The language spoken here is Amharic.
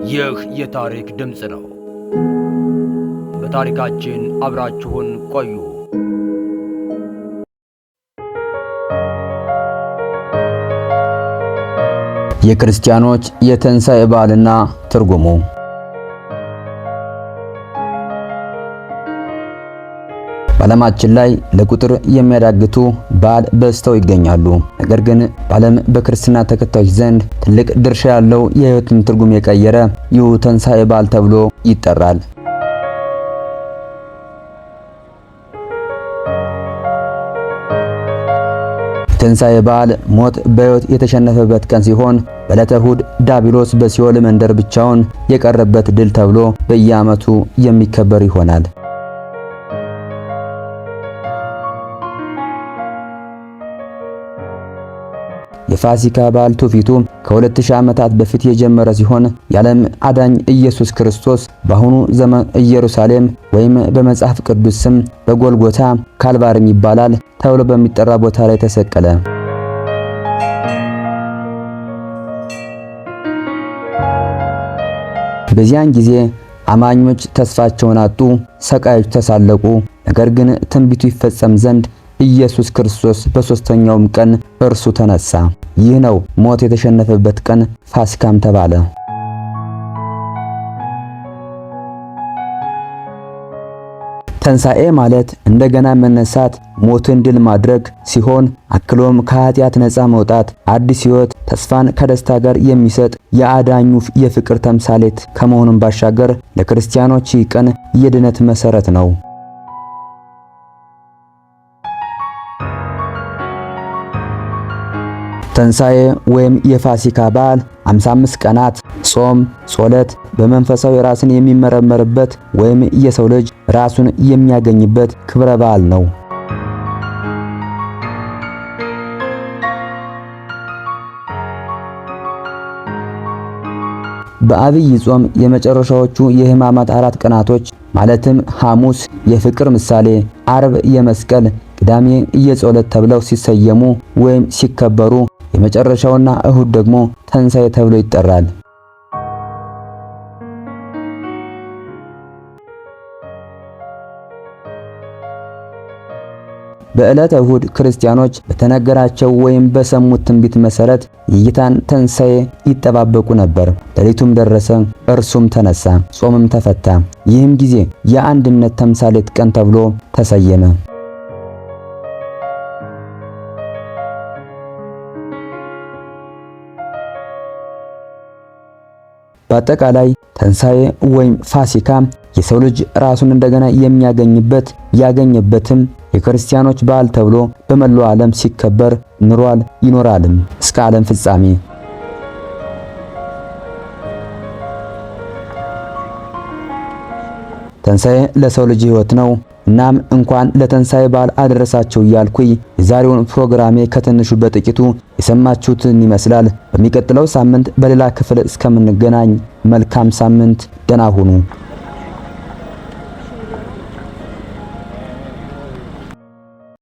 ይህ የታሪክ ድምጽ ነው። በታሪካችን አብራችሁን ቆዩ። የክርስቲያኖች የትንሣኤ በዓልና ትርጉሙ። በዓለማችን ላይ ለቁጥር የሚያዳግቱ በዓል በዝተው ይገኛሉ። ነገር ግን በዓለም በክርስትና ተከታዮች ዘንድ ትልቅ ድርሻ ያለው የሕይወትን ትርጉም የቀየረ ይህ ትንሣኤ በዓል ተብሎ ይጠራል። የትንሣኤ በዓል ሞት በሕይወት የተሸነፈበት ቀን ሲሆን በዕለተ እሁድ ዲያብሎስ በሲኦል መንደር ብቻውን የቀረበት ድል ተብሎ በየዓመቱ የሚከበር ይሆናል። የፋሲካ በዓል ትውፊቱ ከ2000 ዓመታት በፊት የጀመረ ሲሆን የዓለም አዳኝ ኢየሱስ ክርስቶስ በአሁኑ ዘመን ኢየሩሳሌም ወይም በመጽሐፍ ቅዱስ ስም በጎልጎታ ካልቫሪም ይባላል ተብሎ በሚጠራ ቦታ ላይ ተሰቀለ። በዚያን ጊዜ አማኞች ተስፋቸውን አጡ፣ ሰቃዮች ተሳለቁ። ነገር ግን ትንቢቱ ይፈጸም ዘንድ ኢየሱስ ክርስቶስ በሦስተኛውም ቀን እርሱ ተነሳ። ይህ ነው ሞት የተሸነፈበት ቀን ፋሲካም ተባለ። ትንሣኤ ማለት እንደገና መነሳት፣ ሞትን ድል ማድረግ ሲሆን አክሎም ከኃጢአት ነፃ መውጣት፣ አዲስ ሕይወት፣ ተስፋን ከደስታ ጋር የሚሰጥ የአዳኙ የፍቅር ተምሳሌት ከመሆኑም ባሻገር ለክርስቲያኖች ይህ ቀን የድነት መሠረት ነው። ትንሣኤ ወይም የፋሲካ በዓል 55 ቀናት ጾም፣ ጸሎት፣ በመንፈሳዊ ራስን የሚመረመርበት ወይም የሰው ልጅ ራሱን የሚያገኝበት ክብረ በዓል ነው። በአብይ ጾም የመጨረሻዎቹ የሕማማት 4 ቀናቶች ማለትም ሐሙስ የፍቅር ምሳሌ፣ ዓርብ የመስቀል፣ ቅዳሜ የጸሎት ተብለው ሲሰየሙ ወይም ሲከበሩ የመጨረሻውና እሁድ ደግሞ ትንሣኤ ተብሎ ይጠራል። በዕለተ እሁድ ክርስቲያኖች በተነገራቸው ወይም በሰሙት ትንቢት መሠረት የጌታን ትንሣኤ ይጠባበቁ ነበር። ሌሊቱም ደረሰ፣ እርሱም ተነሳ፣ ጾምም ተፈታ። ይህም ጊዜ የአንድነት ተምሳሌት ቀን ተብሎ ተሰየመ። በአጠቃላይ ትንሣኤ ወይም ፋሲካ የሰው ልጅ ራሱን እንደገና የሚያገኝበት ያገኘበትም የክርስቲያኖች በዓል ተብሎ በመላው ዓለም ሲከበር ኑሯል ይኖራልም እስከ ዓለም ፍጻሜ። ትንሣኤ ለሰው ልጅ ሕይወት ነው። እናም እንኳን ለትንሣኤ በዓል አደረሳችሁ እያልኩኝ የዛሬውን ፕሮግራሜ ከትንሹ በጥቂቱ የሰማችሁትን ይመስላል። በሚቀጥለው ሳምንት በሌላ ክፍል እስከምንገናኝ መልካም ሳምንት፣ ደህና ሁኑ።